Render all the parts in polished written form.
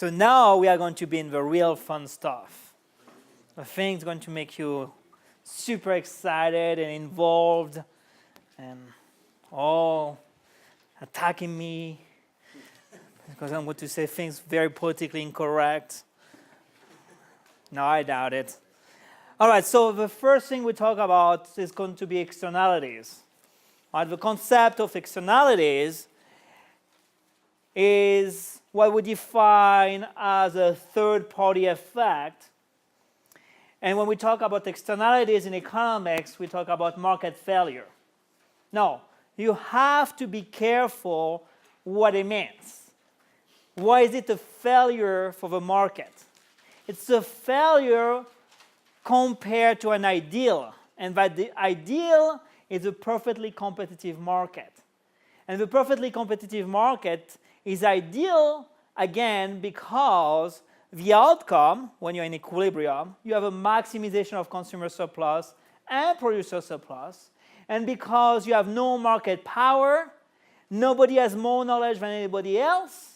So now we are going to be in the real fun stuff. The thing's going to make you super excited and involved and all attacking me because I'm going to say things very politically incorrect. No, I doubt it. All right, so the first thing we talk about is going to be externalities. Right, the concept of externalities is what we define as a third-party effect. And when we talk about externalities in economics, we talk about market failure. Now, you have to be careful what it means. Why is it a failure for the market? It's a failure compared to an ideal, and that the ideal is a perfectly competitive market. And the perfectly competitive market is ideal, again, because the outcome, when you're in equilibrium, you have a maximization of consumer surplus and producer surplus. And because you have no market power, nobody has more knowledge than anybody else,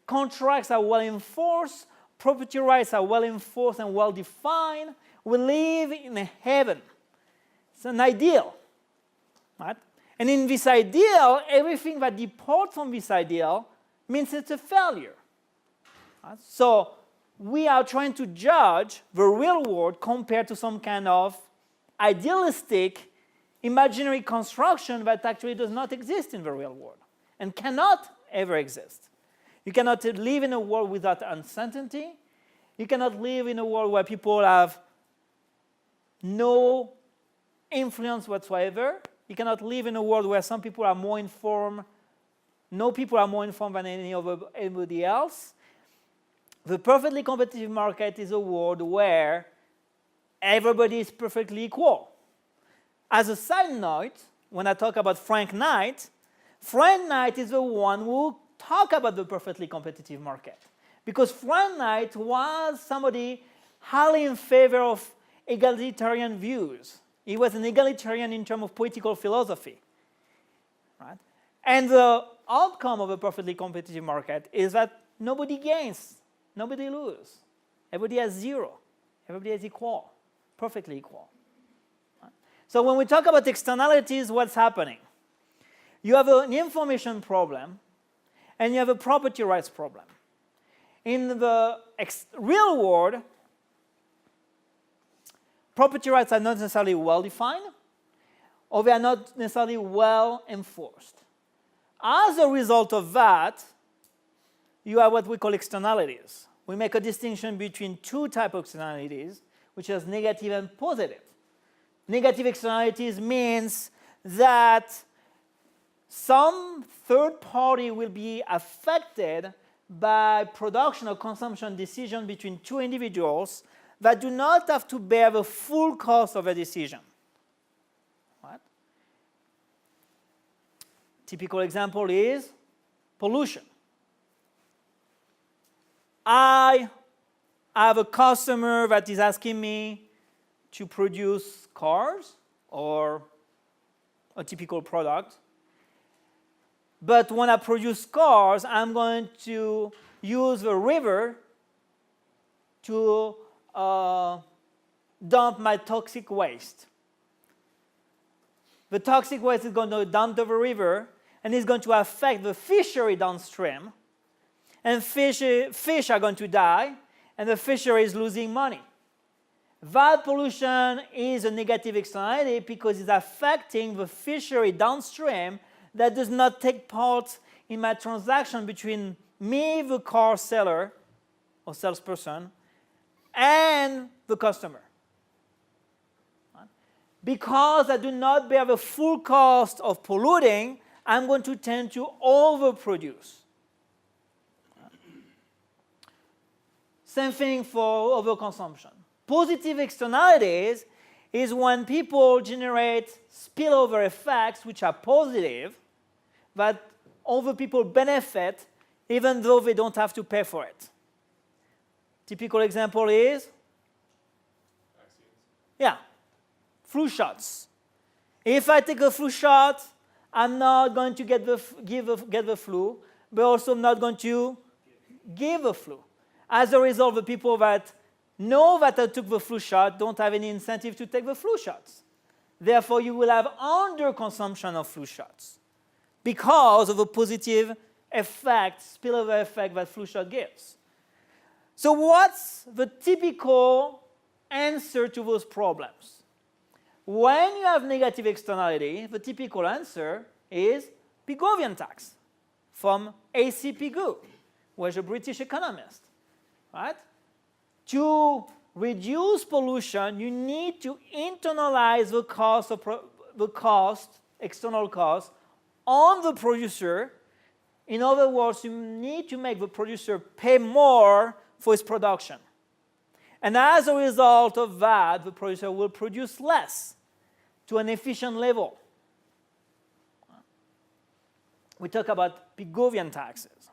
contracts are well enforced, property rights are well enforced and well defined, we live in a heaven. It's an ideal. Right? And in this ideal, everything that departs from this ideal means it's a failure. Right? So we are trying to judge the real world compared to some kind of idealistic, imaginary construction that actually does not exist in the real world and cannot ever exist. You cannot live in a world without uncertainty. You cannot live in a world where people have no influence whatsoever. You cannot live in a world where some people are more informed, no people are more informed than anybody else. The perfectly competitive market is a world where everybody is perfectly equal. As a side note, when I talk about Frank Knight is the one who talked about the perfectly competitive market. Because Frank Knight was somebody highly in favor of egalitarian views. He was an egalitarian in terms of political philosophy. Right? And the outcome of a perfectly competitive market is that nobody gains, nobody loses. Everybody has zero. Everybody is equal, perfectly equal. Right? So when we talk about externalities, what's happening? You have an information problem and you have a property rights problem. In the real world, property rights are not necessarily well defined, or they are not necessarily well enforced. As a result of that, you have what we call externalities. We make a distinction between two types of externalities, which is negative and positive. Negative externalities means that some third party will be affected by production or consumption decision between two individuals that do not have to bear the full cost of a decision. Right? Typical example is pollution. I have a customer that is asking me to produce cars or a typical product. But when I produce cars, I'm going to use the river to dump my toxic waste. The toxic waste is going to dump to the river and is going to affect the fishery downstream. And fish are going to die, and the fishery is losing money. That pollution is a negative externality because it's affecting the fishery downstream that does not take part in my transaction between me, the car seller or salesperson, and the customer. Because I do not bear the full cost of polluting, I'm going to tend to overproduce. Same thing for overconsumption. Positive externalities is when people generate spillover effects which are positive, that other people benefit even though they don't have to pay for it. Typical example is? Yeah, flu shots. If I take a flu shot, I'm not going to get the flu, but also I'm not going to give the flu. As a result, the people that know that they took the flu shot don't have any incentive to take the flu shots. Therefore, you will have underconsumption of flu shots because of the positive effect, spillover effect that flu shot gives. So what's the typical answer to those problems? When you have negative externality, the typical answer is Pigovian tax from A.C. Pigou, who was a British economist. Right? To reduce pollution, you need to internalize the cost, external cost, on the producer. In other words, you need to make the producer pay more for its production. And as a result of that, the producer will produce less to an efficient level. We talk about Pigovian taxes.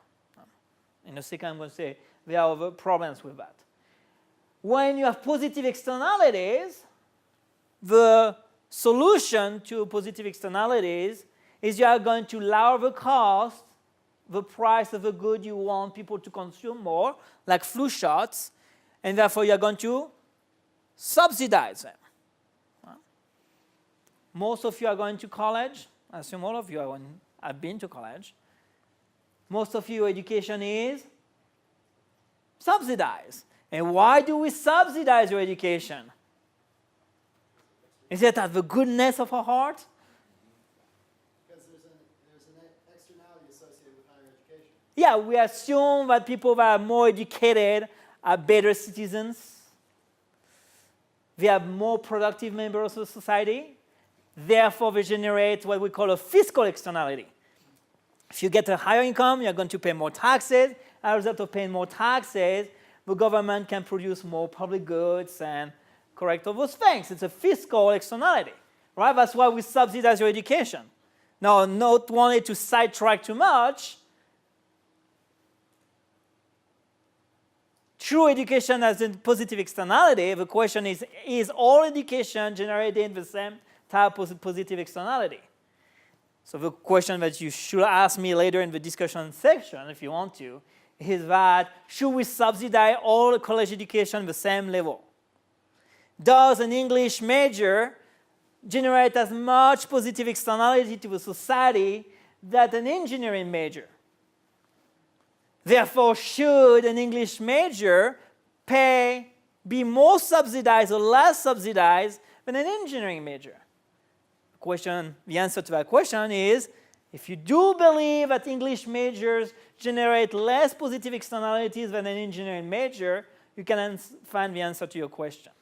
In a second, I'm going to say there are other problems with that. When you have positive externalities, the solution to positive externalities is you are going to lower the cost, the price of the good you want people to consume more, like flu shots, and therefore you are going to subsidize them. Most of you are going to college. I assume all of you have been to college. Most of your education is subsidized. And why do we subsidize your education? Is it out of the goodness of our heart? Because there's an externality associated with higher education. Yeah, we assume that people that are more educated are better citizens. They are more productive members of society. Therefore, they generate what we call a fiscal externality. If you get a higher income, you're going to pay more taxes. As a result of paying more taxes, the government can produce more public goods and correct all those things. It's a fiscal externality, right? That's why we subsidize your education. Now, not wanting to sidetrack too much, true education has a positive externality. The question is all education generating the same type of positive externality? So the question that you should ask me later in the discussion section, if you want to, is that should we subsidize all college education the same level? Does an English major generate as much positive externality to the society that an engineering major? Therefore, should an English major be more subsidized or less subsidized than an engineering major? The answer to that question is, if you do believe that English majors generate less positive externalities than an engineering major, you can find the answer to your question.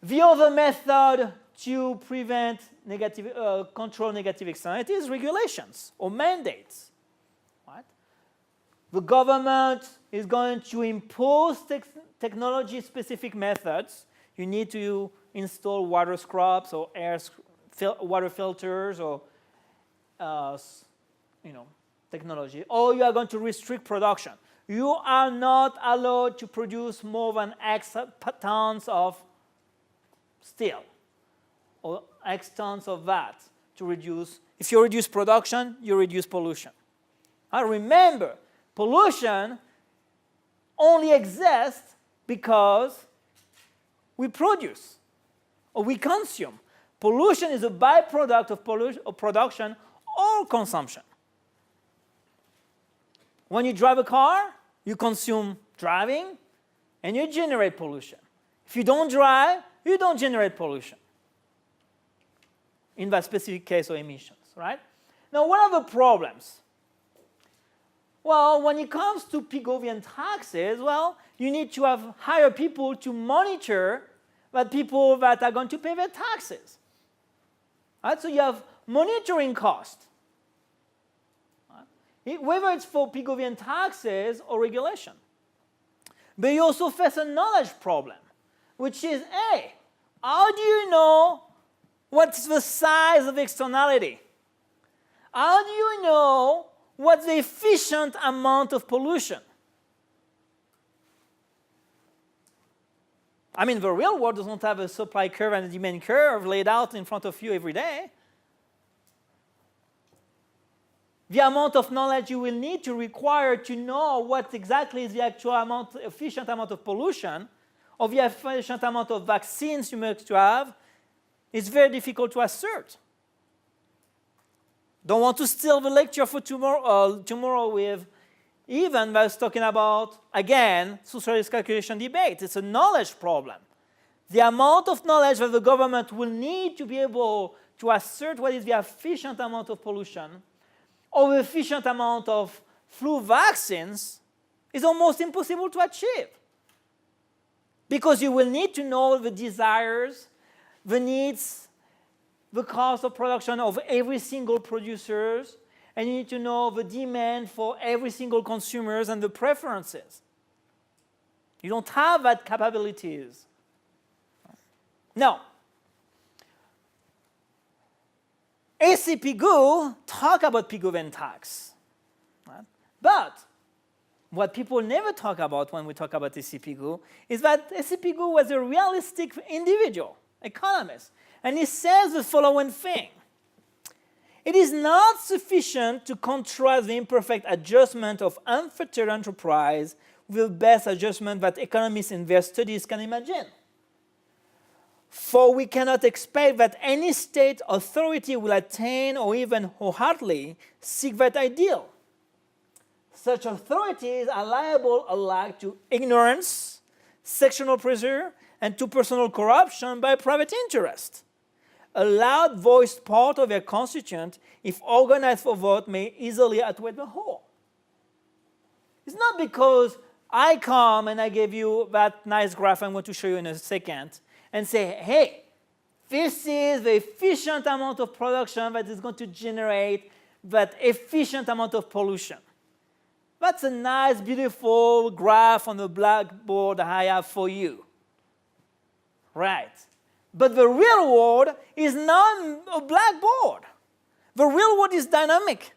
The other method to prevent control negative externalities is regulations or mandates. Right? The government is going to impose technology-specific methods. You need to install water scrubs or water filters or technology, or you are going to restrict production. You are not allowed to produce more than X tons of steel or X tons of that to reduce. If you reduce production, you reduce pollution. Remember, pollution only exists because we produce or we consume. Pollution is a byproduct of production or consumption. When you drive a car, you consume driving and you generate pollution. If you don't drive, you don't generate pollution. In that specific case of emissions, right? Now, what are the problems? Well, when it comes to Pigovian taxes, well, you need to hire people to monitor the people that are going to pay their taxes. Right? So you have monitoring cost, right? Whether it's for Pigovian taxes or regulation. But you also face a knowledge problem, which is, hey, how do you know what's the size of externality? How do you know what's the efficient amount of pollution? I mean, the real world doesn't have a supply curve and a demand curve laid out in front of you every day. the amount of knowledge you will need to require to know what exactly is the actual amount, efficient amount of pollution, or the efficient amount of vaccines you must have, is very difficult to assert. Don't want to steal the lecture for tomorrow with Even was talking about, again, socialist calculation debate. It's a knowledge problem. The amount of knowledge that the government will need to be able to assert what is the efficient amount of pollution or the efficient amount of flu vaccines is almost impossible to achieve. Because you will need to know the desires, the needs, the cost of production of every single producer, and you need to know the demand for every single consumers and the preferences. You don't have that capabilities. Now, AC Pigou talk about Pigou-Venn tax. Right? But what people never talk about when we talk about AC Pigou is that AC Pigou was a realistic individual, economist, and he says the following thing. It is not sufficient to contrast the imperfect adjustment of unfettered enterprise with the best adjustment that economists in their studies can imagine. For we cannot expect that any state authority will attain or even wholeheartedly seek that ideal. Such authorities are liable alike to ignorance, sectional pressure, and to personal corruption by private interest. A loud voiced part of their constituent, if organized for vote, may easily outweigh the whole. It's not because I come and I give you that nice graph I'm going to show you in a second and say, hey, this is the efficient amount of production that is going to generate that efficient amount of pollution. That's a nice, beautiful graph on the blackboard I have for you. Right. But the real world is not a blackboard. The real world is dynamic,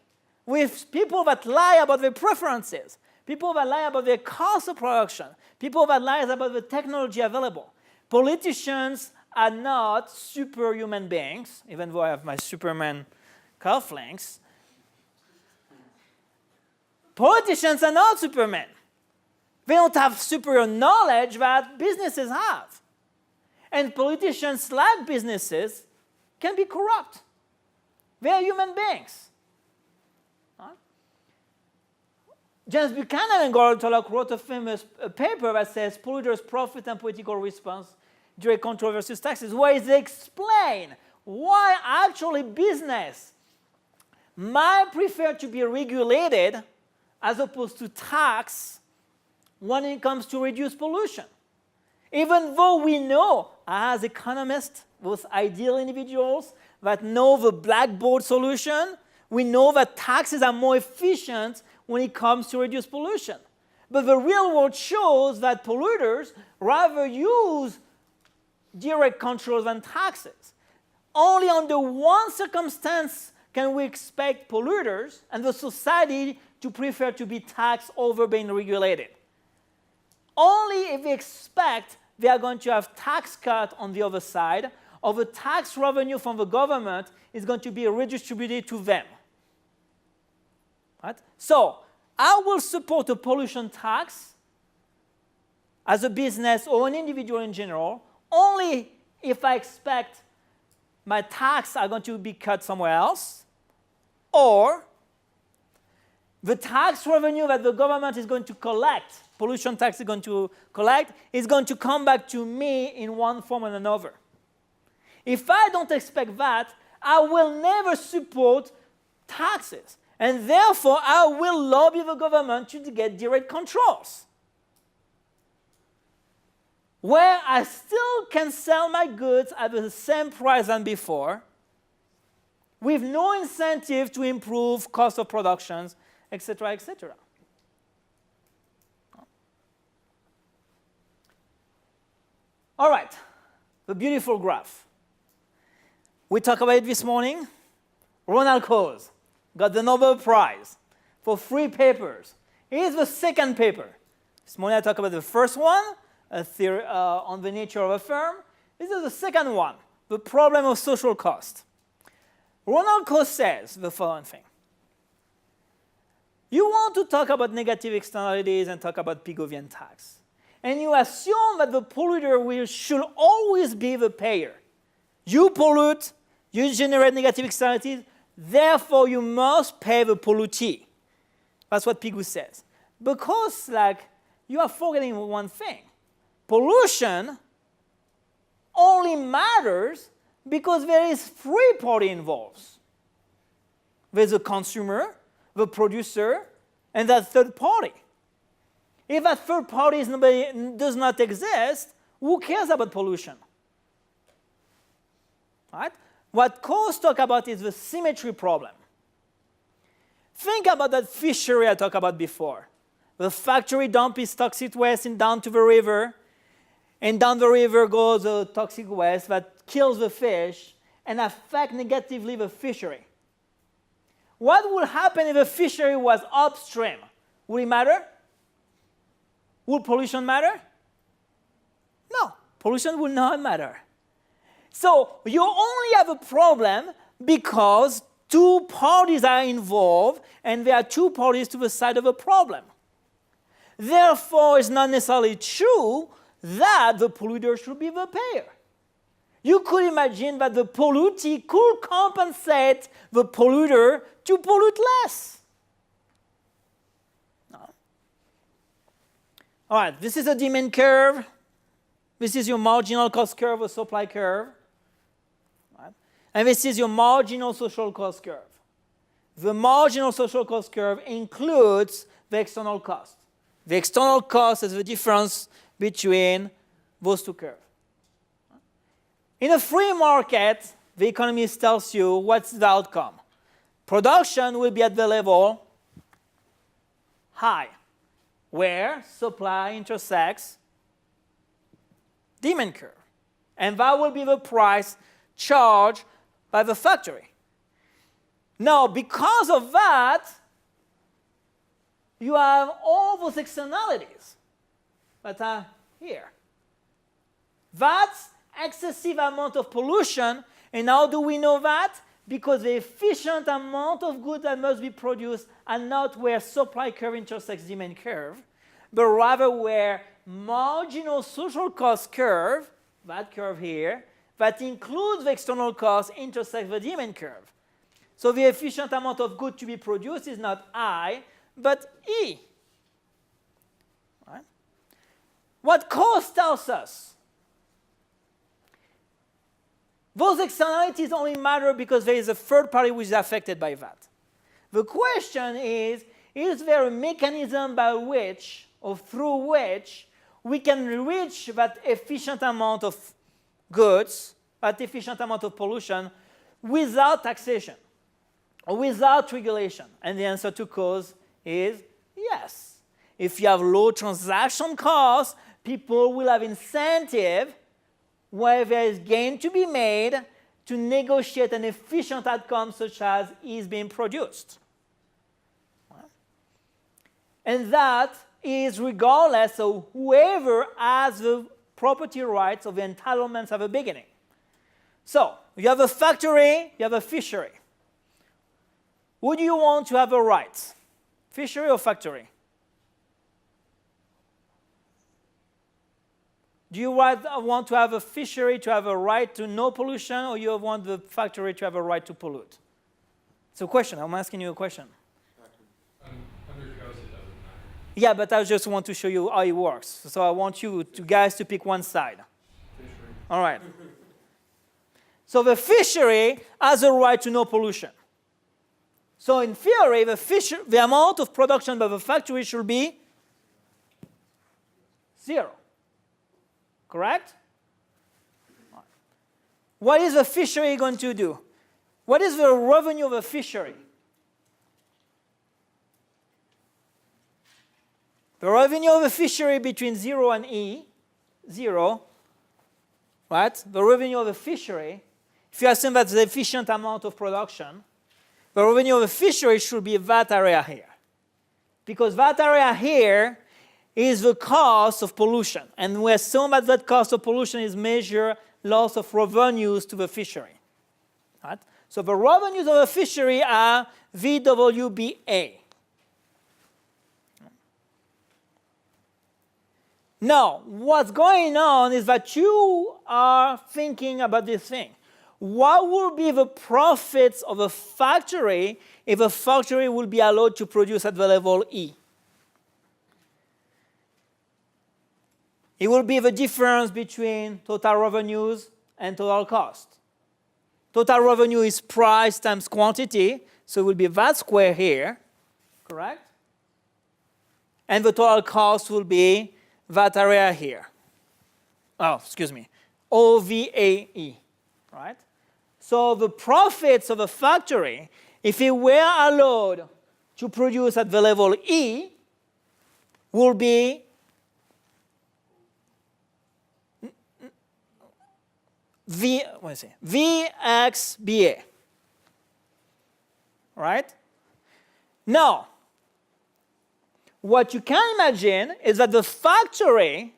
with people that lie about their preferences, people that lie about their cost of production, people that lie about the technology available. Politicians are not superhuman beings, even though I have my Superman cufflinks. Politicians are not supermen. They don't have superior knowledge that businesses have. And politicians, like businesses, can be corrupt. They are human beings. Right? James Buchanan and Gordon Tullock wrote a famous paper that says polluters' profit and political response during control versus taxes, where they explain why actually business might prefer to be regulated as opposed to tax when it comes to reduce pollution. Even though we know, as economists, those ideal individuals that know the blackboard solution, we know that taxes are more efficient when it comes to reduce pollution. But the real world shows that polluters rather use direct controls than taxes. Only under one circumstance can we expect polluters and the society to prefer to be taxed over being regulated. Only if we expect they are going to have tax cut on the other side, or the tax revenue from the government is going to be redistributed to them. Right? So, I will support a pollution tax as a business or an individual in general, only if I expect my tax are going to be cut somewhere else, or the tax revenue that the government is going to collect, pollution tax is going to collect, is going to come back to me in one form or another. If I don't expect that, I will never support taxes. And therefore, I will lobby the government to get direct controls, where I still can sell my goods at the same price than before, with no incentive to improve cost of productions, etc., etc. All right, the beautiful graph. We talked about it this morning. Ronald Coase got the Nobel Prize for 3 papers. Here's the second paper. This morning I talked about the first one, a theory on the nature of a firm. This is the second one, the problem of social cost. Ronald Coase says the following thing. You want to talk about negative externalities and talk about Pigovian tax. And you assume that the polluter should always be the payer. You pollute, you generate negative externalities, therefore you must pay the pollutee. That's what Pigou says. Because you are forgetting one thing. Pollution only matters because there is three parties involved. There's the consumer, the producer, and that third party. If that third party does not exist, who cares about pollution? Right? What Coase talk about is the symmetry problem. Think about that fishery I talked about before. The factory dumps its toxic waste down to the river, and down the river goes the toxic waste that kills the fish and affects negatively the fishery. What would happen if the fishery was upstream? Would it matter? Would pollution matter? No, pollution will not matter. So you only have a problem because two parties are involved and there are two parties to the side of a problem. Therefore, it's not necessarily true that the polluter should be the payer. You could imagine that the pollutee could compensate the polluter to pollute less. No. All right, this is a demand curve. This is your marginal cost curve or supply curve. Right? And this is your marginal social cost curve. The marginal social cost curve includes the external cost. The external cost is the difference between those two curves. In a free market, the economist tells you what's the outcome. Production will be at the level high, where supply intersects demand curve. And that will be the price charged by the factory. Now, because of that, you have all those externalities that are here. That's excessive amount of pollution. And how do we know that? Because the efficient amount of goods that must be produced are not where supply curve intersects demand curve, but rather where marginal social cost curve, that curve here, that includes the external cost, intersects the demand curve. So the efficient amount of goods to be produced is not I, but E. Right? What Coase tells us, those externalities only matter because there is a third party which is affected by that. The question is there a mechanism by which or through which we can reach that efficient amount of goods, that efficient amount of pollution without taxation or without regulation? And the answer to Coase is yes. If you have low transaction costs, people will have incentive where there is gain to be made to negotiate an efficient outcome such as is being produced. And that is regardless of whoever has the property rights or the entitlements at the beginning. So, you have a factory, you have a fishery. Would you want to have a right? Fishery or factory? Do you want to have a fishery to have a right to no pollution, or you want the factory to have a right to pollute? It's a question. I'm asking you a question. Under Coase, it doesn't matter. Yeah, but I just want to show you how it works. So I want you guys to pick one side. Fishery. All right. So the fishery has a right to no pollution. So in theory, the amount of production by the factory should be 0. Correct? What is the fishery going to do? What is the revenue of a fishery? The revenue of a fishery between 0 and E, 0, right? The revenue of a fishery, if you assume that's the efficient amount of production, the revenue of a fishery should be that area here. Because that area here is the cost of pollution. And we assume that that cost of pollution is measured loss of revenues to the fishery. Right? So the revenues of a fishery are VWBA. Now, what's going on is that you are thinking about this thing. What will be the profits of a factory if a factory will be allowed to produce at the level E? It will be the difference between total revenues and total cost. Total revenue is price times quantity, so it will be that square here, correct? And the total cost will be that area here. Oh, excuse me, OVAE, right? So the profits of a factory, if it were allowed to produce at the level E, will be VXBA, right? Now, what you can imagine is that the factory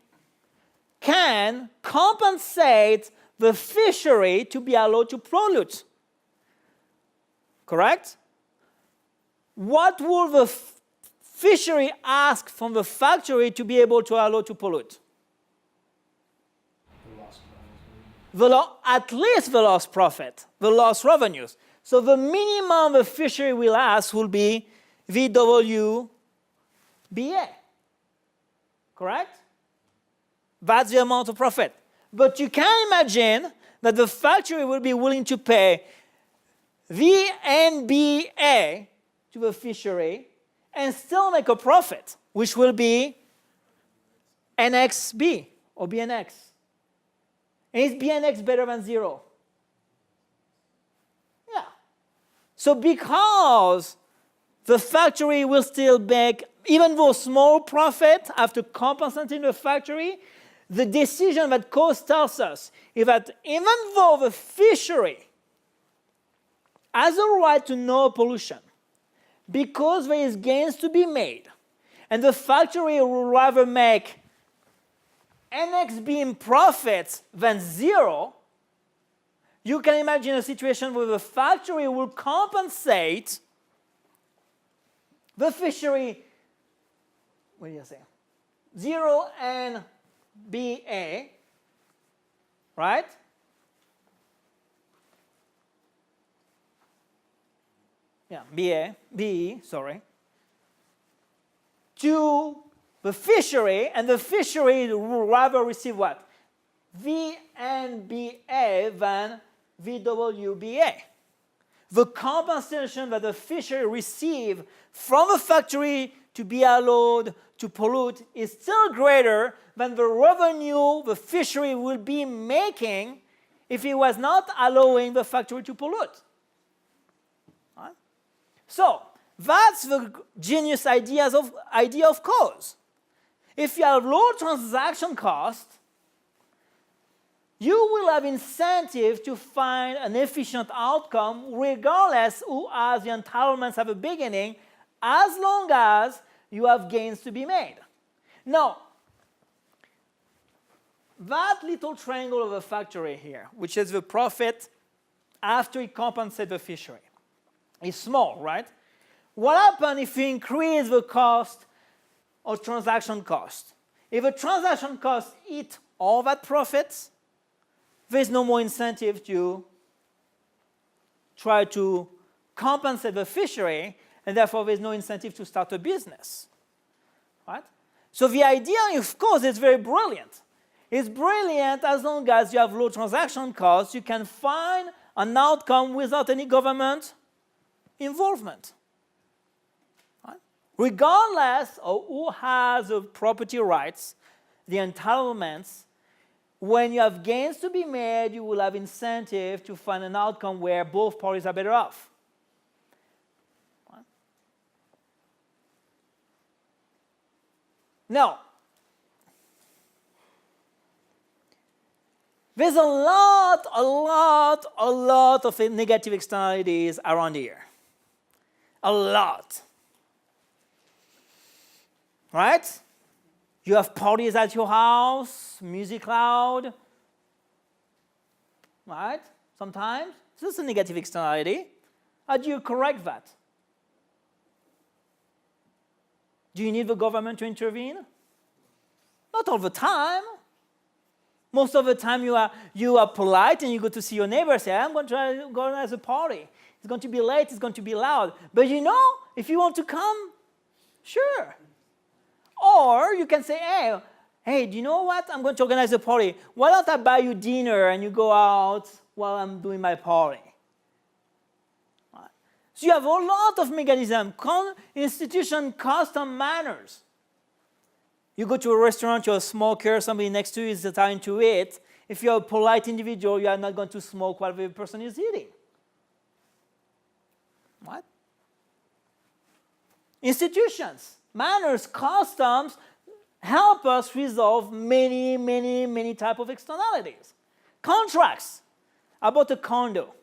can compensate the fishery to be allowed to pollute. Correct? What will the fishery ask from the factory to be able to allow to pollute? At least the lost profit, the lost revenues. So the minimum the fishery will ask will be VWBA. Correct? That's the amount of profit. But you can imagine that the factory will be willing to pay VNBA to the fishery and still make a profit, which will be NXB or BNX. And is BNX better than 0? Yeah. So because the factory will still make, even though small profit after compensating the factory, the decision that cost tells us is that even though the fishery has a right to no pollution, because there is gains to be made, and the factory will rather make NXB in profits than 0, you can imagine a situation where the factory will compensate the fishery, what do you say, 0 and BA, right? Yeah, BE, sorry, to the fishery, and the fishery will rather receive what? VNBA than VWBA. The compensation that the fishery receives from the factory to be allowed to pollute is still greater than the revenue the fishery will be making if it was not allowing the factory to pollute. Right? So that's the genius idea of cause. If you have low transaction cost, you will have incentive to find an efficient outcome regardless who has the entitlements at the beginning, as long as you have gains to be made. Now, that little triangle of a factory here, which is the profit after it compensates the fishery, is small, right? What happens if you increase the cost or transaction cost? If a transaction cost eat all that profits, there's no more incentive to try to compensate the fishery, and therefore there's no incentive to start a business. Right? So the idea, of course, is very brilliant. It's brilliant as long as you have low transaction costs, you can find an outcome without any government involvement. Regardless of who has the property rights, the entitlements, when you have gains to be made, you will have incentive to find an outcome where both parties are better off. Right? Now, there's a lot of negative externalities around here. A lot. Right? You have parties at your house, music loud. Right? Sometimes. So this is a negative externality. How do you correct that? Do you need the government to intervene? Not all the time. Most of the time you are polite and you go to see your neighbor and say, I'm going to organize a party. It's going to be late, it's going to be loud. But if you want to come, sure. Or you can say, hey, do you know what? I'm going to organize a party. Why don't I buy you dinner and you go out while I'm doing my party? Right. So you have a lot of mechanisms, institution, custom manners. You go to a restaurant, you're a smoker, somebody next to you is trying to eat. If you're a polite individual, you are not going to smoke while the person is eating. What? Institutions, manners, customs help us resolve many, many, many types of externalities. Contracts. I bought a condo.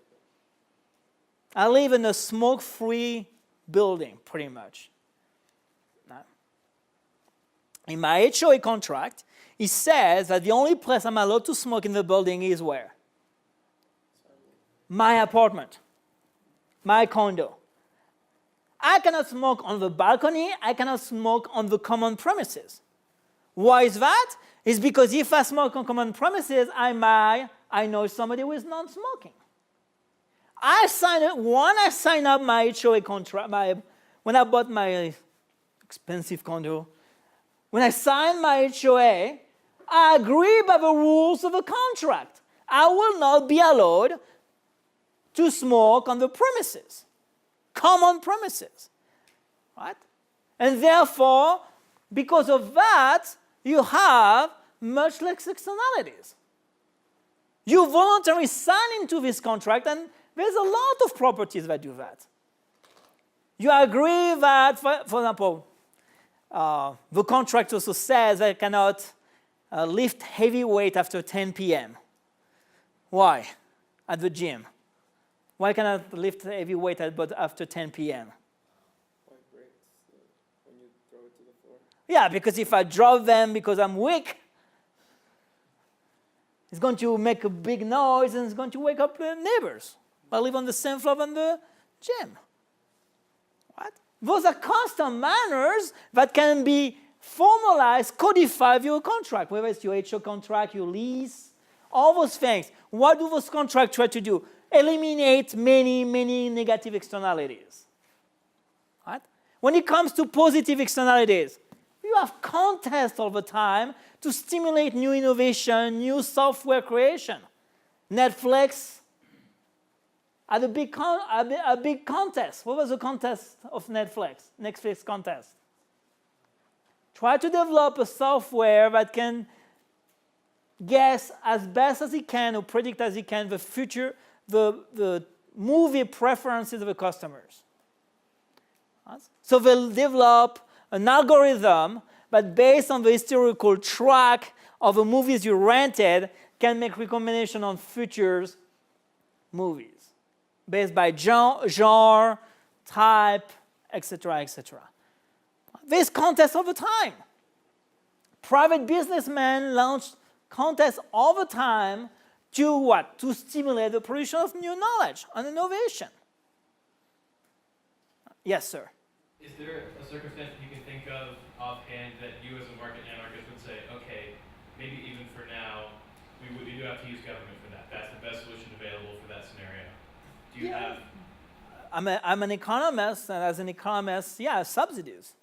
I live in a smoke-free building, pretty much. In my HOA contract, it says that the only place I'm allowed to smoke in the building is where? My apartment, my condo. I cannot smoke on the balcony. I cannot smoke on the common premises. Why is that? It's because if I smoke on common premises, I know somebody who is non-smoking. When I signed up my HOA contract, when I bought my expensive condo, when I signed my HOA, I agree by the rules of the contract. I will not be allowed to smoke on the premises, common premises, right? And therefore, because of that, you have much less externalities. You voluntarily sign into this contract, and there's a lot of properties that do that. You agree that, for example, the contract also says that I cannot lift heavy weight after 10 p.m. Why? At the gym. Why cannot I lift heavy weight after 10 p.m.? Why breaks when you throw it to the floor? Yeah, because if I drop them because I'm weak, it's going to make a big noise and it's going to wake up the neighbors. I live on the same floor than the gym. What? Those are custom manners that can be formalized, codified your contract, whether it's your HO contract, your lease, all those things. What do those contracts try to do? Eliminate many, many negative externalities. Right? When it comes to positive externalities, you have contests all the time to stimulate new innovation, new software creation. Netflix had a big contest. What was the contest of Netflix? Netflix contest. Try to develop a software that can guess as best as it can or predict as it can the future, the movie preferences of the customers. So they'll develop an algorithm that based on the historical track of the movies you rented can make recommendation on future movies based by genre, type, etc., etc. There's contests all the time. Private businessmen launch contests all the time to what? To stimulate the production of new knowledge and innovation. Yes, sir. Is there a circumstance that you can think of offhand that you as a market anarchist would say, okay, maybe even for now, we do have to use government for that. That's the best solution available for that scenario. Do you have... I'm an economist, and as an economist, subsidies.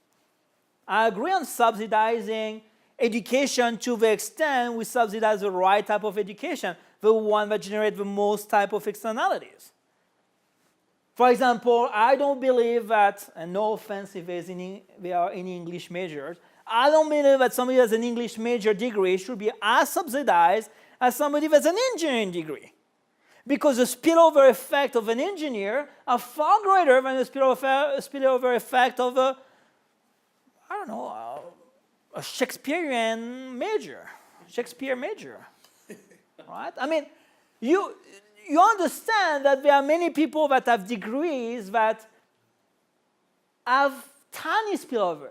I agree on subsidizing education to the extent we subsidize the right type of education, the one that generates the most type of externalities. For example, I don't believe that, and no offense if there are any English majors, I don't believe that somebody who has an English major degree should be as subsidized as somebody who has an engineering degree. Because the spillover effect of an engineer are far greater than the spillover effect of a Shakespeare major. Right? I mean, you understand that there are many people that have degrees that have tiny spillover.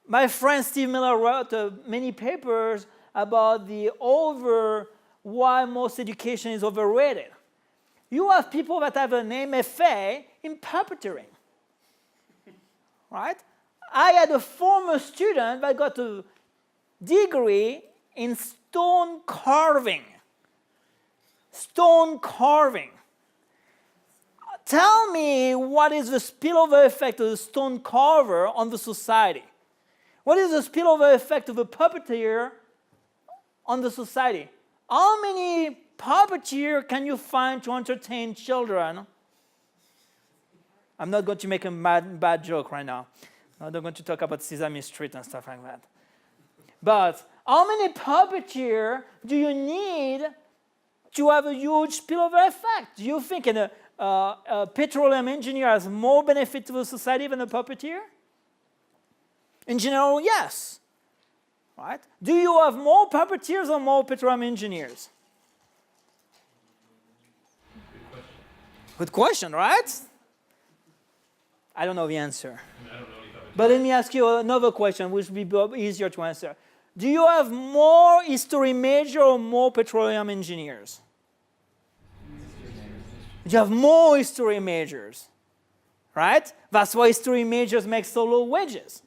My friend Steve Miller wrote many papers about why most education is overrated. You have people that have an MFA in puppeteering, right? I had a former student that got a degree in stone carving. Stone carving. Tell me what is the spillover effect of the stone carver on the society? What is the spillover effect of a puppeteer on the society? How many puppeteers can you find to entertain children? I'm not going to make a bad joke right now. I'm not going to talk about Sesame Street and stuff like that. But how many puppeteers do you need to have a huge spillover effect? Do you think a petroleum engineer has more benefit to the society than a puppeteer? In general, yes. Right? Do you have more puppeteers or more petroleum engineers? Good question, right? I don't know the answer. I don't know any puppeteers. But let me ask you another question, which will be easier to answer. Do you have more history major or more petroleum engineers? You have more history majors, right? That's why history majors make so low wages,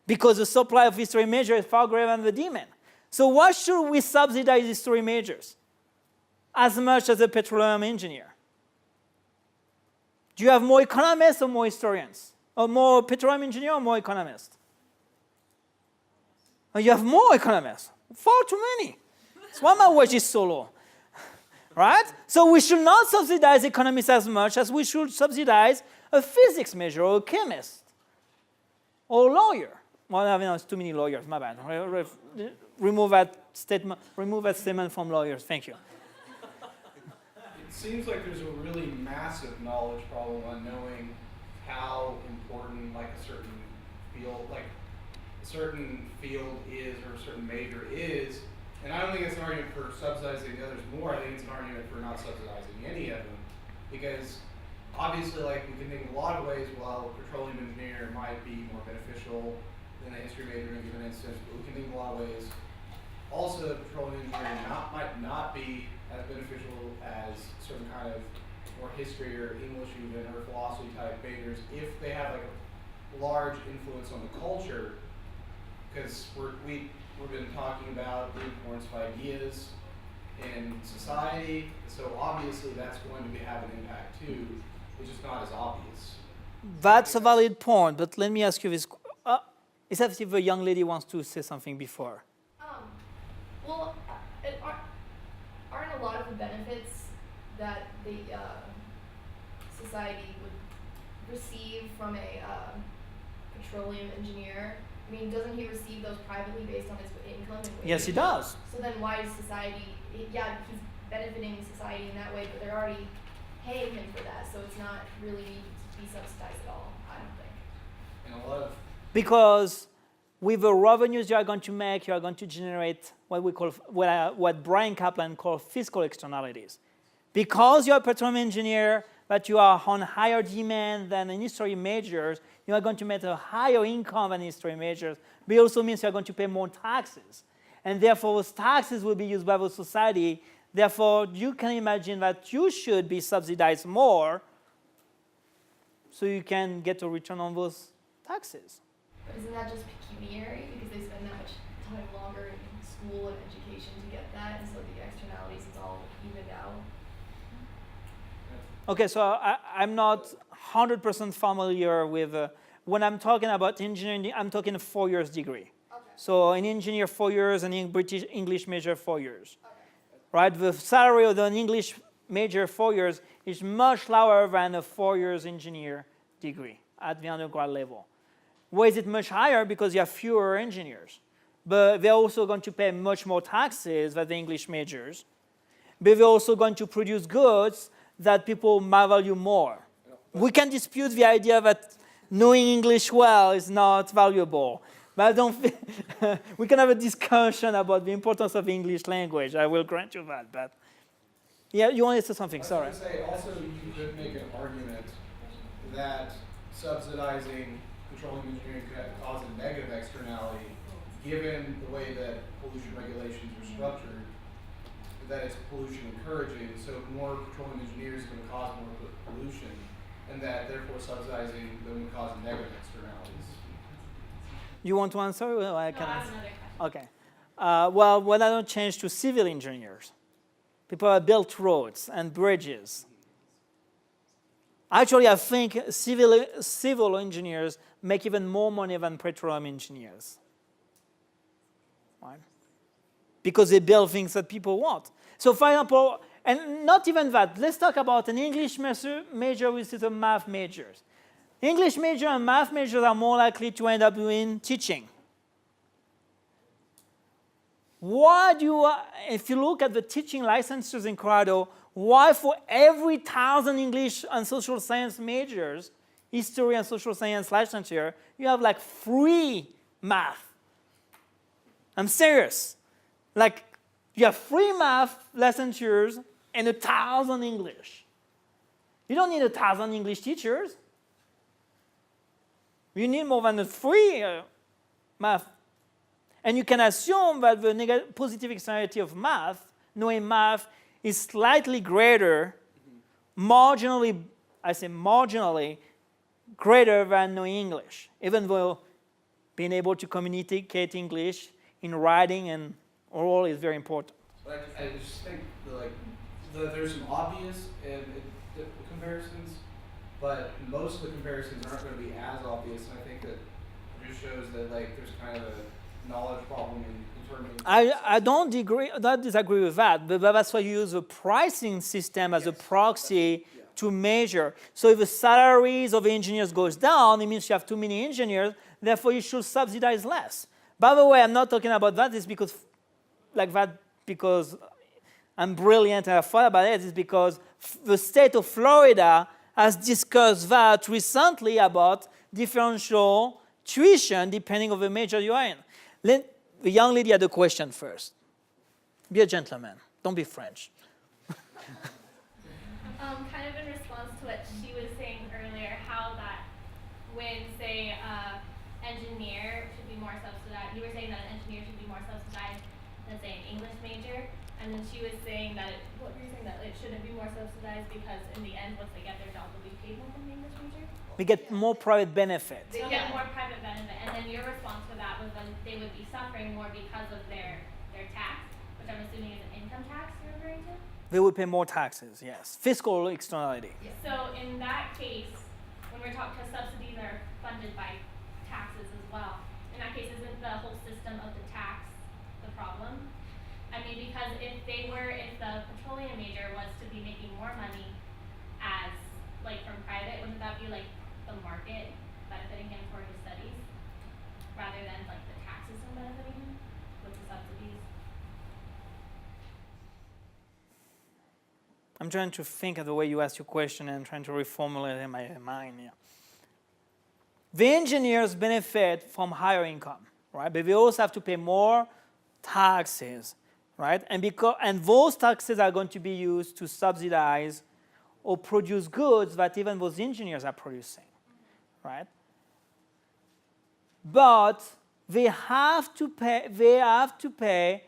because the supply of history majors is far greater than the demand. So why should we subsidize history majors as much as a petroleum engineer? Do you have more economists or more historians? Or more petroleum engineers or more economists? You have more economists. Far too many. That's why my wage is so low. Right? So we should not subsidize economists as much as we should subsidize a physics major or a chemist or a lawyer. Well, I mean, it's too many lawyers, my bad. Remove that statement from lawyers. Thank you. It seems like there's a really massive knowledge problem on knowing how important like a certain field is or a certain major is. And I don't think it's an argument for subsidizing the others more. I think it's an argument for not subsidizing any of them. Because obviously, like, we can think in a lot of ways, while a petroleum engineer might be more beneficial than a history major in a given instance, but we can think in a lot of ways. Also, a petroleum engineer might not be as beneficial as certain kind of more history or English even or philosophy type majors if they have like a large influence on the culture. Because we've been talking about the importance of ideas in society, so obviously that's going to have an impact too. It's just not as obvious. That's a valid point, but let me ask you this. Is that if a young lady wants to say something before? Well, aren't a lot of the benefits that the society would receive from a petroleum engineer, I mean, doesn't he receive those privately based on his income? And Yes, he does. So then why is society, yeah, he's benefiting society in that way, but they're already paying him for that, so it's not really need to be subsidized at all, I don't think. And a lot of Because with the revenues you are going to make, you are going to generate what we call, what Brian Kaplan called fiscal externalities. Because you're a petroleum engineer, but you are on higher demand than in history majors, you are going to make a higher income than history majors, but it also means you are going to pay more taxes. And therefore, those taxes will be used by the society. Therefore, you can imagine that you should be subsidized more so you can get a return on those taxes. But isn't that just pecuniary because they spend that much time longer in school and education to get that, and so the externalities is all evened out? Okay, so I'm not 100% familiar with, when I'm talking about engineering, I'm talking a 4 years degree. Okay. So an engineer 4 years, and British English major 4 years. Okay. Right, the salary of an English major 4 years is much lower than a 4 years engineer degree at the undergrad level. Why is it much higher? Because you have fewer engineers. But they're also going to pay much more taxes than the English majors. But they're also going to produce goods that people might value more. We can dispute the idea that knowing English well is not valuable. But I don't think we can have a discussion about the importance of the English language. I will grant you that. But yeah, you wanted to say something, sorry. I was going to say, also you could make an argument that subsidizing petroleum engineering could cause a negative externality, given the way that pollution regulations are structured, that it's pollution encouraging, so more petroleum engineers is going to cause more pollution, and that therefore subsidizing them would cause negative externalities. You want to answer? Well, I can I have answer. another question. Okay. well, why don't change to civil engineers? People that built roads and bridges. Actually, I think civil engineers make even more money than petroleum engineers. Right? Because they build things that people want. So for example, and not even that, let's talk about an English major versus a math major. English major and math majors are more likely to end up doing teaching. Why do if you look at the teaching licenses in Colorado, why for every 1,000 English and social science majors, history and social science licensure, you have like 3 math? I'm serious. Like, you have 3 math licensures and 1,000 English. You don't need 1,000 English teachers. You need more than 3 math. And you can assume that the positive externality of math, knowing math, is slightly greater, marginally, I say marginally, greater than knowing English, even though being able to communicate English in writing and oral is very important. But I just think there's some obvious comparisons, but most of the comparisons aren't going to be as obvious. And I think that just shows that like there's kind of a knowledge problem in determining. I don't disagree with that, but that's why you use a pricing system as a proxy to measure. So if the salaries of engineers goes down, it means you have too many engineers, therefore you should subsidize less. By the way, I'm not talking about that. It's because I'm brilliant and I thought about it. It's because the state of Florida has discussed that recently about differential tuition depending on the major you are in. The young lady had a question first. Be a gentleman. Don't be French. Kind of in response to what she was saying earlier, how that when, say, engineer should be more subsidized, you were saying that an engineer should be more subsidized than, say, an English major, and then she was saying that what were you saying, that it shouldn't be more subsidized because in the end, once they get their job, they'll be paid more than the English major? We get more private benefit. They'll get more private benefit, and then your response to that was that they would be suffering more because of their tax, which I'm assuming is an income tax you're referring to? They would pay more taxes, yes. Fiscal externality. So in that case, when we're talking, because subsidies are funded by taxes as well, in that case, isn't the whole system of the tax the problem? I mean, because if the petroleum major was to be making more money as, like, from private, wouldn't that be, like, the market benefiting him for his studies, rather than, like, the tax system benefiting him with the subsidies? I'm trying to think of the way you asked your question and trying to reformulate it in my mind. Yeah. The engineers benefit from higher income, right? But they also have to pay more taxes, right? And those taxes are going to be used to subsidize or produce goods that even those engineers are producing, right? But they have to pay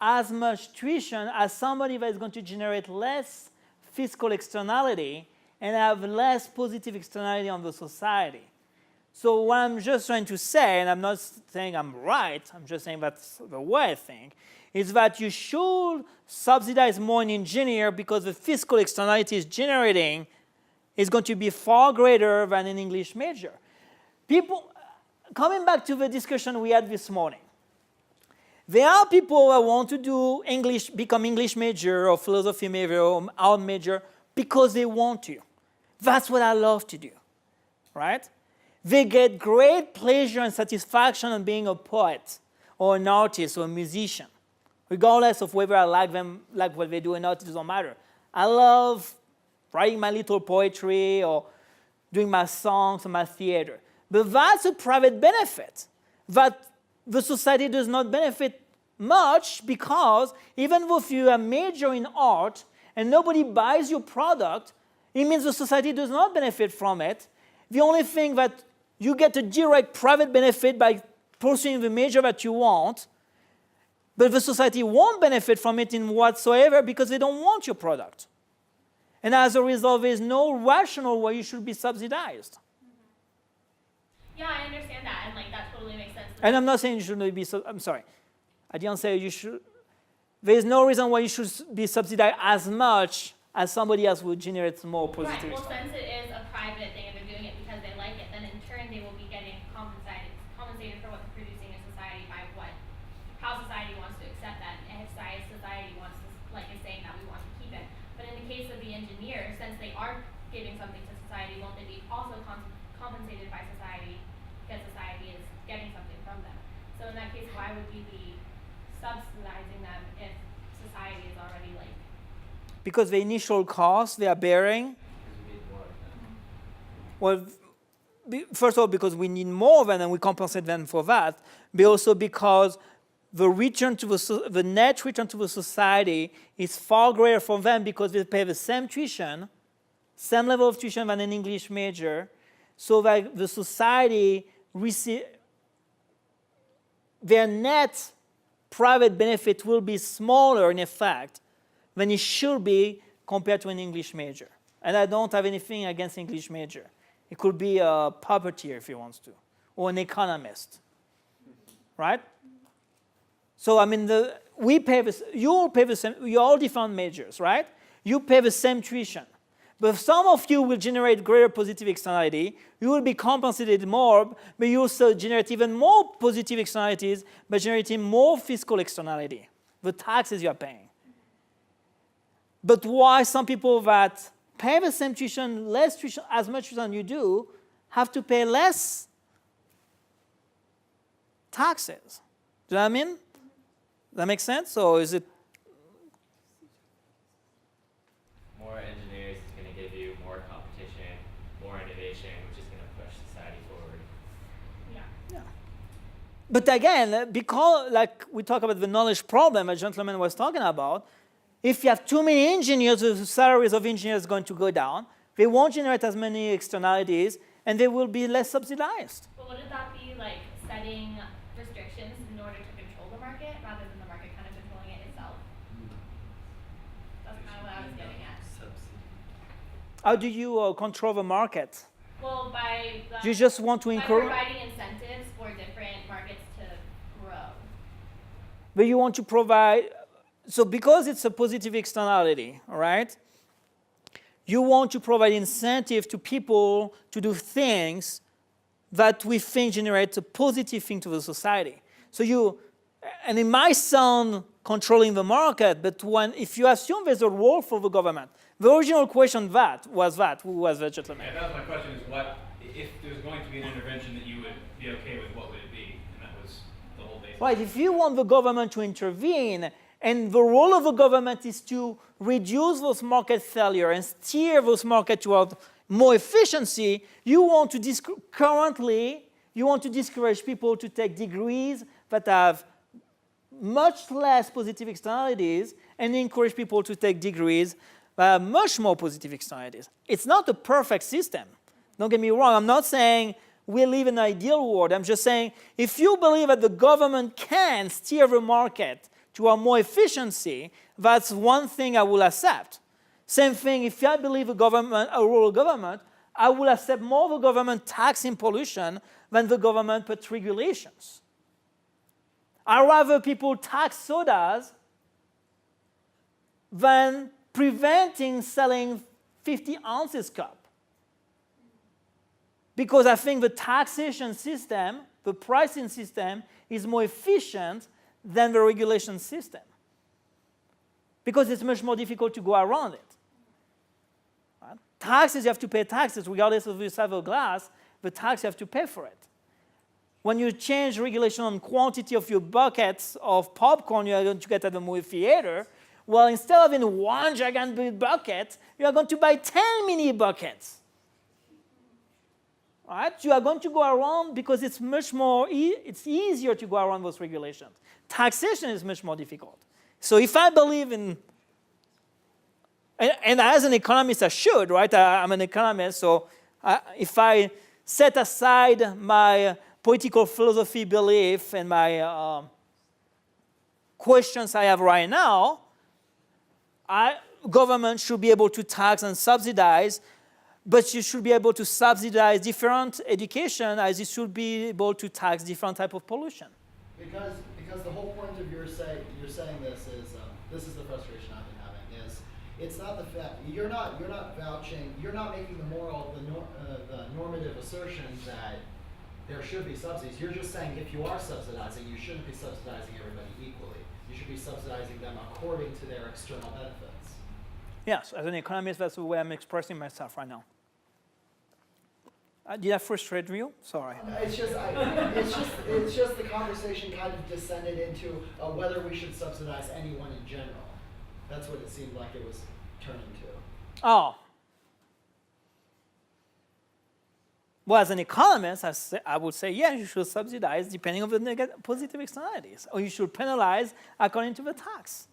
as much tuition as somebody that is going to generate less fiscal externality and have less positive externality on the society. So what I'm just trying to say, and I'm not saying I'm right, I'm just saying that's the way I think, is that you should subsidize more an engineer because the fiscal externality is generating is going to be far greater than an English major. People, coming back to the discussion we had this morning, there are people that want to do English, become English major or philosophy major or art major because they want to. That's what I love to do, right? They get great pleasure and satisfaction in being a poet or an artist or a musician, regardless of whether I like them, like what they do or not, it doesn't matter. I love writing my little poetry or doing my songs or my theater. But that's a private benefit that the society does not benefit much, because even if you are major in art and nobody buys your product, it means the society does not benefit from it. The only thing that you get a direct private benefit by pursuing the major that you want, but the society won't benefit from it in whatsoever because they don't want your product. And as a result, there is no rational way you should be subsidized. Yeah, I understand that, and like that totally makes sense. And I'm not saying you shouldn't be, I'm sorry. I didn't say you should. There is no reason why you should be subsidized as much as somebody else would generate more positive. Right, well, since it is a private thing and they're doing it because they like it, then in turn they will be getting compensated for what they're producing in society by how society wants to accept that, and if society wants to, like is saying that we want to keep it. But in the case of the engineers, since they are giving something to society, won't they be also compensated by society because society is getting something from them? So in that case, why would we be subsidizing them if society is already like? Because the initial cost they are bearing, well, first of all, because we need more of them and we compensate them for that, but also because the net return to the society is far greater for them because they pay the same tuition, same level of tuition than an English major, so that the society their net private benefit will be smaller in effect than it should be compared to an English major. And I don't have anything against English major. It could be a puppeteer if he wants to, or an economist, right? So I mean, you all pay the same. You're all different majors, right? You pay the same tuition, but some of you will generate greater positive externality. You will be compensated more, but you also generate even more positive externalities by generating more fiscal externality, the taxes you are paying. But why some people that pay the same tuition, less tuition, as much tuition you do, have to pay less taxes? Do you know what I mean? Does that make sense? Or is it? More engineers is going to give you more competition, more innovation, which is going to push society forward. Yeah. But again, because like we talk about the knowledge problem a gentleman was talking about, if you have too many engineers, the salaries of engineers are going to go down. They won't generate as many externalities, and they will be less subsidized. But wouldn't that be like setting restrictions in order to control the market rather than the market kind of controlling it itself? That's kind of what I was getting at. How do you control the market? Well, by You just want to by encourage, providing incentives for different markets to grow. but you want to provide. So because it's a positive externality, all right? You want to provide incentive to people to do things that we think generate a positive thing to the society. So and it might sound controlling the market, but if you assume there's a role for the government, the original question who was that gentleman? Yeah, that was my question, is what, if there's going to be an intervention that you would be okay with, what would it be? And that was the whole basis. Right, if you want the government to intervene, and the role of the government is to reduce those market failure and steer those markets toward more efficiency, you want to discourage people to take degrees that have much less positive externalities and encourage people to take degrees that have much more positive externalities. It's not a perfect system. Don't get me wrong. I'm not saying we live in an ideal world. I'm just saying if you believe that the government can steer the market to a more efficiency, that's one thing I will accept. Same thing, if I believe a rural government, I will accept more of the government taxing pollution than the government puts regulations. I'd rather people tax sodas than preventing selling 50 ounces cup. Because I think the taxation system, the pricing system, is more efficient than the regulation system. Because it's much more difficult to go around it. Right? Taxes, you have to pay taxes, regardless of the size of the glass, the tax you have to pay for it. When you change regulation on quantity of your buckets of popcorn you are going to get at the movie theater, well, instead of having one gigantic bucket, you are going to buy 10 mini buckets. Right? You are going to go around because it's much more, it's easier to go around those regulations. Taxation is much more difficult. So if I believe in, and as an economist I should, right? I'm an economist, so if I set aside my political philosophy belief and my questions I have right now, government should be able to tax and subsidize, but you should be able to subsidize different education as you should be able to tax different type of pollution. Because because the whole point of you're saying this is the frustration I've been having is it's not the fact you're not vouching, you're not making the normative assertion that there should be subsidies. You're just saying if you are subsidizing, you shouldn't be subsidizing everybody equally. You should be subsidizing them according to their external benefits. Yes, as an economist, that's the way I'm expressing myself right now. Did I frustrate you? Sorry. It's just the conversation kind of descended into whether we should subsidize anyone in general. That's what it seemed like it was turning to. Oh. Well, as an economist, I would say, yes, you should subsidize depending on the positive externalities, or you should penalize according to the tax.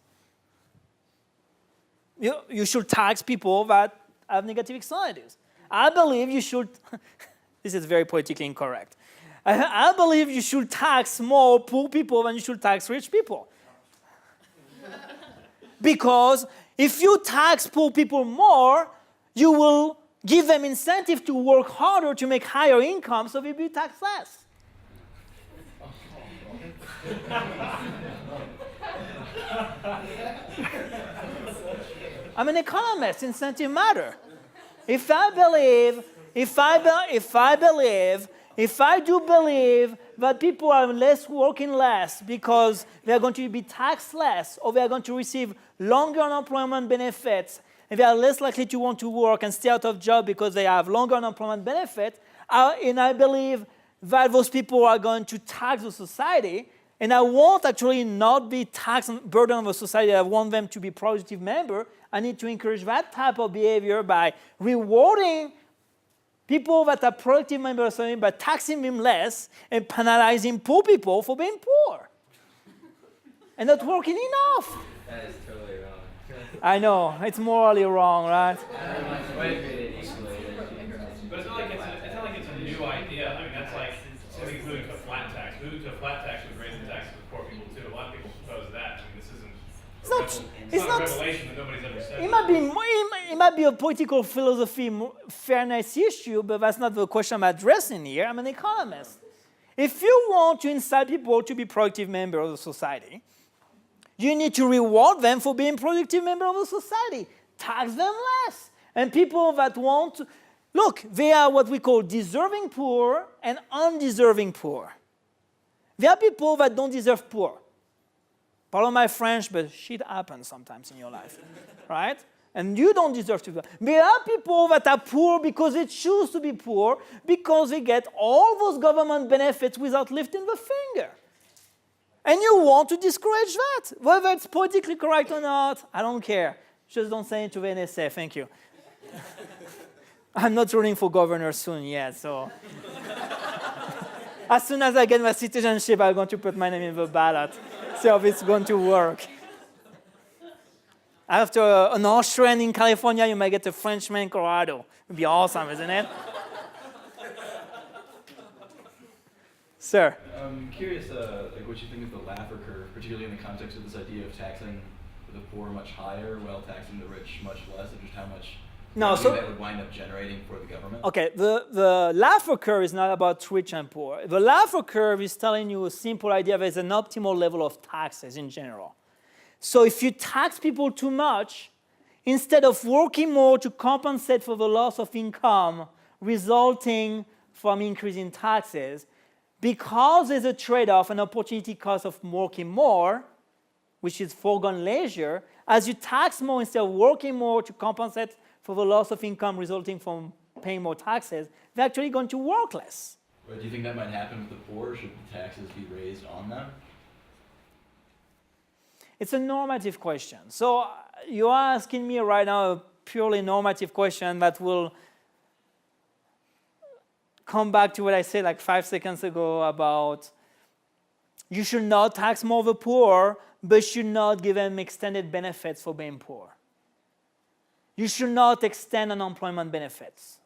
You should tax people that have negative externalities. I believe you should, this is very politically incorrect. I believe you should tax more poor people than you should tax rich people. Because if you tax poor people more, you will give them incentive to work harder to make higher income, so they'll be taxed less. I'm an economist. Incentive matter. If I do believe that people are working less because they are going to be taxed less, or they are going to receive longer unemployment benefits, and they are less likely to want to work and stay out of job because they have longer unemployment benefits, and I believe that those people are going to tax the society, and I won't actually not be taxed and burden on the society. I want them to be productive member. I need to encourage that type of behavior by rewarding people that are productive members of society by taxing them less and penalizing poor people for being poor and not working enough. That is totally wrong. I know, it's morally wrong, right? But it's not like it's a new idea. I mean, that's like moving to a flat tax. Moving to a flat tax would raise the taxes for poor people too. A lot of people propose that. I mean, this isn't. It's not a revelation that nobody's ever said. It might be a political philosophy fairness issue, but that's not the question I'm addressing here. I'm an economist. If you want to incite people to be productive members of the society, you need to reward them for being productive members of the society. Tax them less. And people that want to, look, they are what we call deserving poor and undeserving poor. There are people that don't deserve poor. Pardon my French, but shit happens sometimes in your life, right? And you don't deserve to be poor. There are people that are poor because they choose to be poor because they get all those government benefits without lifting the finger. And you want to discourage that. Whether it's politically correct or not, I don't care. Just don't say it to the NSA, thank you. I'm not running for governor soon yet, so. As soon as I get my citizenship, I'm going to put my name in the ballot. See if it's going to work. After an Austrian in California, you might get a Frenchman in Colorado. It'd be awesome, isn't it? Sir. I'm curious, what you think of the Laffer curve, particularly in the context of this idea of taxing the poor much higher while taxing the rich much less, and just how much that would wind up generating for the government. Okay, the Laffer curve is not about rich and poor. The Laffer curve is telling you a simple idea. There's an optimal level of taxes in general. So if you tax people too much, instead of working more to compensate for the loss of income resulting from increasing taxes, because there's a trade-off, an opportunity cost of working more, which is foregone leisure, as you tax more instead of working more to compensate for the loss of income resulting from paying more taxes, they're actually going to work less. But do you think that might happen with the poor? Should the taxes be raised on them? It's a normative question. So you're asking me right now a purely normative question that will come back to what I said like 5 seconds ago about you should not tax more the poor, but should not give them extended benefits for being poor. You should not extend unemployment benefits,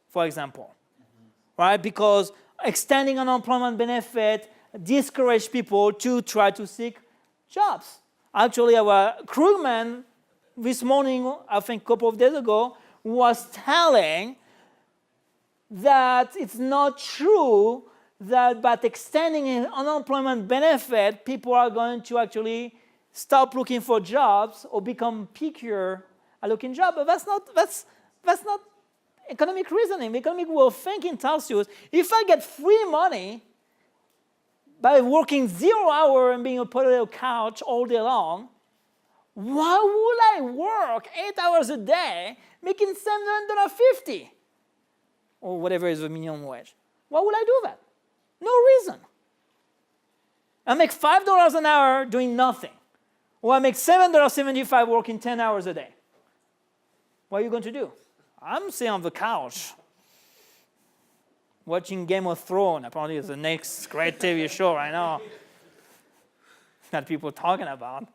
for example, right? Because extending unemployment benefit discourages people to try to seek jobs. Actually, our crewman this morning, I think a couple of days ago, was telling that it's not true that by extending an unemployment benefit, people are going to actually stop looking for jobs or become pickier at looking jobs. But that's not economic reasoning. The economic way of thinking tells you if I get free money by working 0 hours and being a potato couch all day long, why would I work 8 hours a day making $7.50 or whatever is the minimum wage? Why would I do that? No reason. I make $5 an hour doing nothing, or I make $7.75 working 10 hours a day. What are you going to do? I'm sitting on the couch watching Game of Thrones. Apparently it's the next great TV show right now that people talking about.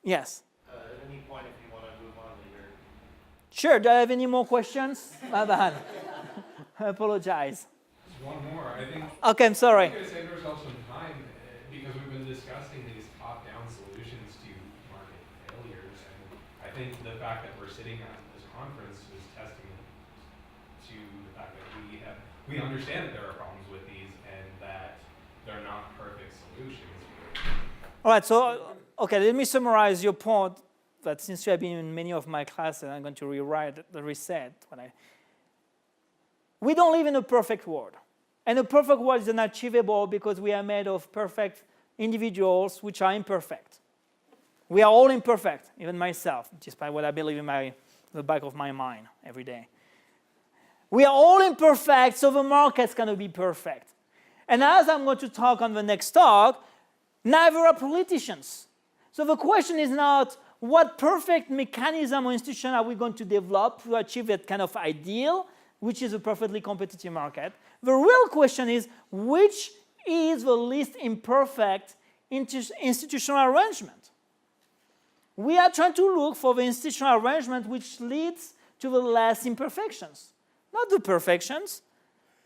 Yes? At any point, if you want to move on to your... Sure. Do I have any more questions? My bad. I apologize. Just one more. I think Okay, I'm sorry. we're going to save ourselves some time because we've been discussing these top-down solutions to market failures, and I think the fact that we're sitting at this conference is testament to the fact that we understand that there are problems with these and that they're not perfect solutions. All right, so, okay, let me summarize your point that since you have been in many of my classes, I'm going to reset. We don't live in a perfect world. And a perfect world is unachievable because we are made of perfect individuals which are imperfect. We are all imperfect, even myself, despite what I believe in the back of my mind every day. We are all imperfect, so the market's going to be perfect. And as I'm going to talk on the next talk, neither are politicians. So the question is not what perfect mechanism or institution are we going to develop to achieve that kind of ideal, which is a perfectly competitive market. The real question is which is the least imperfect institutional arrangement. We are trying to look for the institutional arrangement which leads to the less imperfections, not the perfections.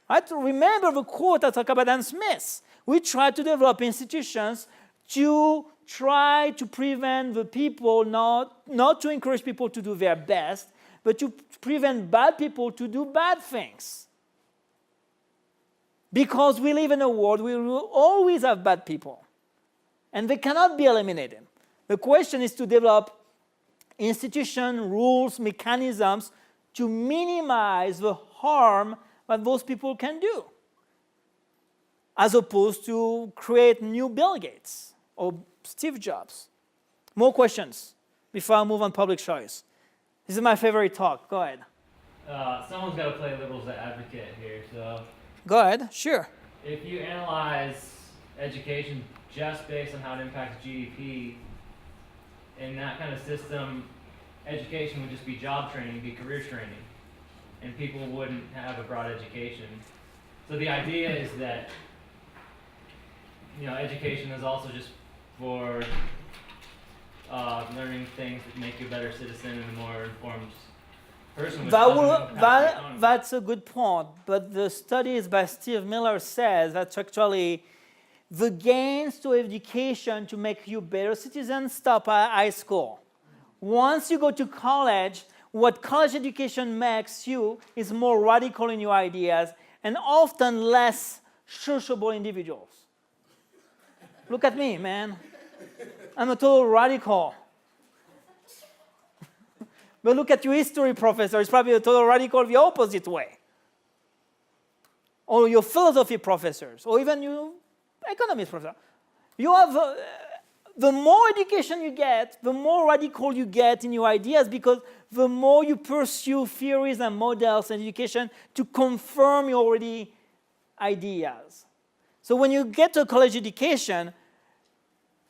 Right? Remember the quote I talked about Adam Smith. We try to develop institutions to try to prevent the people, not to encourage people to do their best, but to prevent bad people to do bad things. Because we live in a world where we will always have bad people, and they cannot be eliminated. The question is to develop institutions, rules, mechanisms to minimize the harm that those people can do, as opposed to create new Bill Gates or Steve Jobs. More questions before I move on public choice. This is my favorite talk. Go ahead. Someone's got to play devil's advocate here. So, Go ahead. Sure. if you analyze education just based on how it impacts GDP, in that kind of system, education would just be job training, be career training, and people wouldn't have a broad education. So the idea is that, education is also just for learning things that make you a better citizen and a more informed person. Which doesn't impact the economy. That's a good point, but the studies by Steve Miller says that actually the gains to education to make you better citizens stop at high school. Once you go to college, what college education makes you is more radical in your ideas and often less sociable individuals. Look at me, man. I'm a total radical. But look at your history professor. He's probably a total radical the opposite way. Or your philosophy professors, or even your economics professor. You have the more education you get, the more radical you get in your ideas, because the more you pursue theories and models and education to confirm your already ideas. So when you get to a college education,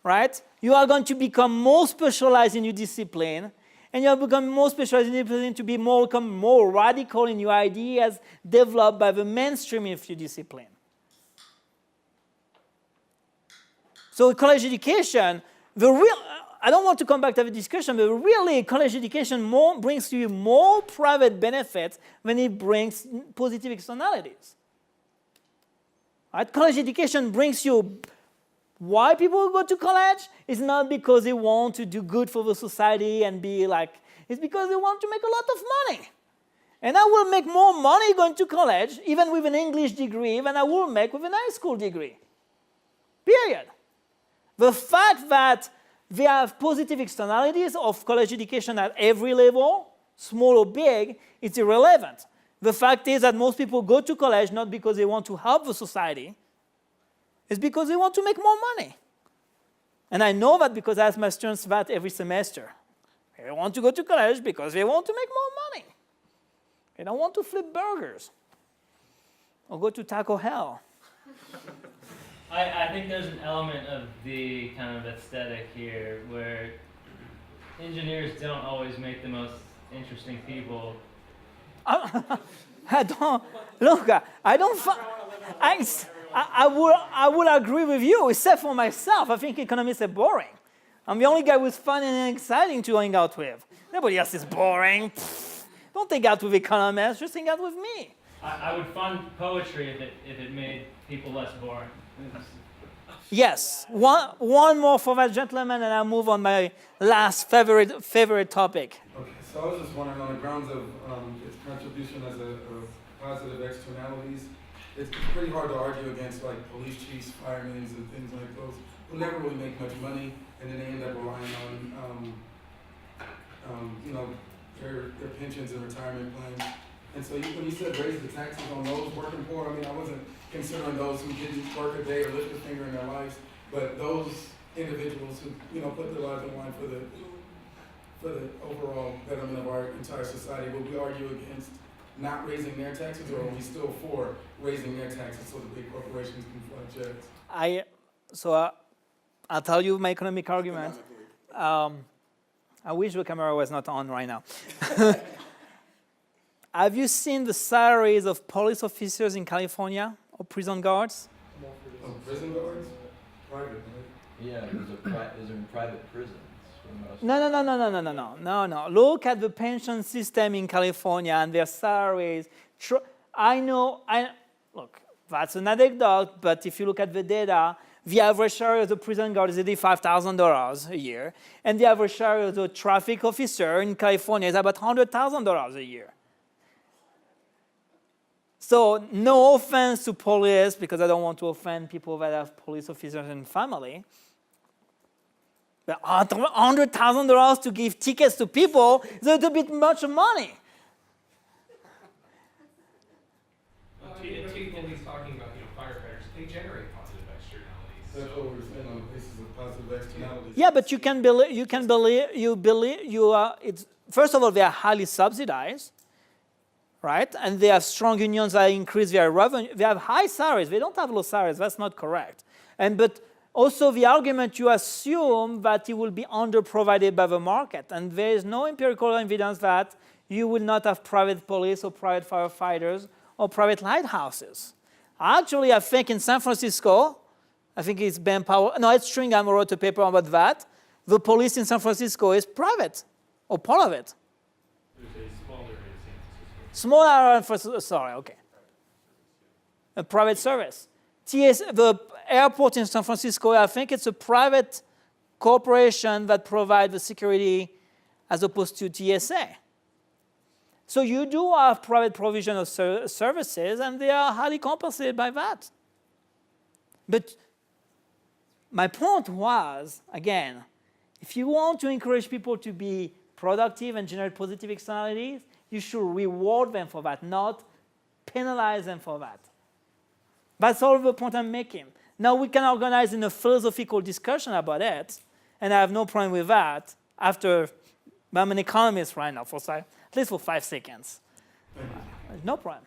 right, you are going to become more specialized in your discipline, and you have become more specialized in your discipline to become more radical in your ideas developed by the mainstream of your discipline. So college education, I don't want to come back to the discussion, but really college education brings to you more private benefits than it brings positive externalities. Right? College education brings you, why people go to college? It's not because they want to do good for the society and be like, it's because they want to make a lot of money. And I will make more money going to college, even with an English degree, than I will make with an high school degree. Period. The fact that they have positive externalities of college education at every level, small or big, it's irrelevant. The fact is that most people go to college not because they want to help the society, it's because they want to make more money. And I know that because I ask my students that every semester. They want to go to college because they want to make more money. They don't want to flip burgers or go to Taco Hell. I think there's an element of the kind of aesthetic here where engineers don't always make the most interesting people. I don't look. I don't. I would agree with you, except for myself. I think economists are boring. I'm the only guy who's fun and exciting to hang out with. Nobody else is boring. Pfft. Don't hang out with economists. Just hang out with me. I would fund poetry if it made people less boring. Yes. One more for that gentleman, and I'll move on my last favorite topic. Okay, so I was just wondering, on the grounds of its contribution as a positive externalities, it's pretty hard to argue against like police chiefs, firemen, and things like those who never really make much money, and then they end up relying on their pensions and retirement plans. And so when you said raise the taxes on those working poor, I mean, I wasn't considering those who didn't work a day or lift a finger in their lives, but those individuals who put their lives on the line for the overall betterment of our entire society. Would we argue against not raising their taxes, or are we still for raising their taxes so the big corporations can fly jets? I'll tell you my economic argument. I wish the camera was not on right now. Have you seen the salaries of police officers in California or prison guards? Prison guards? Private, right? Yeah, those are in private prisons. No. Look at the pension system in California and their salaries. Look, that's an anecdote, but if you look at the data, the average salary of the prison guard is $85,000 a year, and the average salary of the traffic officer in California is about $100,000 a year. So no offense to police, because I don't want to offend people that have police officers in family. But $100,000 to give tickets to people is a little bit much money. He's talking about firefighters. They generate positive externalities. That's what we're saying on the basis of positive externalities. Yeah, but it's first of all, they are highly subsidized, right? And they have strong unions that increase their revenue. They have high salaries. They don't have low salaries. That's not correct. But also the argument, you assume that it will be underprovided by the market. And there is no empirical evidence that you will not have private police or private firefighters or private lighthouses. Actually, I think in San Francisco, I think it's Ben Powell, no, it's Stringham who wrote a paper about that. The police in San Francisco is private, or part of it. There's a smaller in San Francisco. Sorry, okay. A private service. The airport in San Francisco, I think it's a private corporation that provides the security as opposed to TSA. So you do have private provision of services, and they are highly compensated by that. But my point was, again, if you want to encourage people to be productive and generate positive externalities, you should reward them for that, not penalize them for that. That's all the point I'm making. Now we can organize in a philosophical discussion about it, and I have no problem with that. I'm an economist right now, at least for 5 seconds. No problem.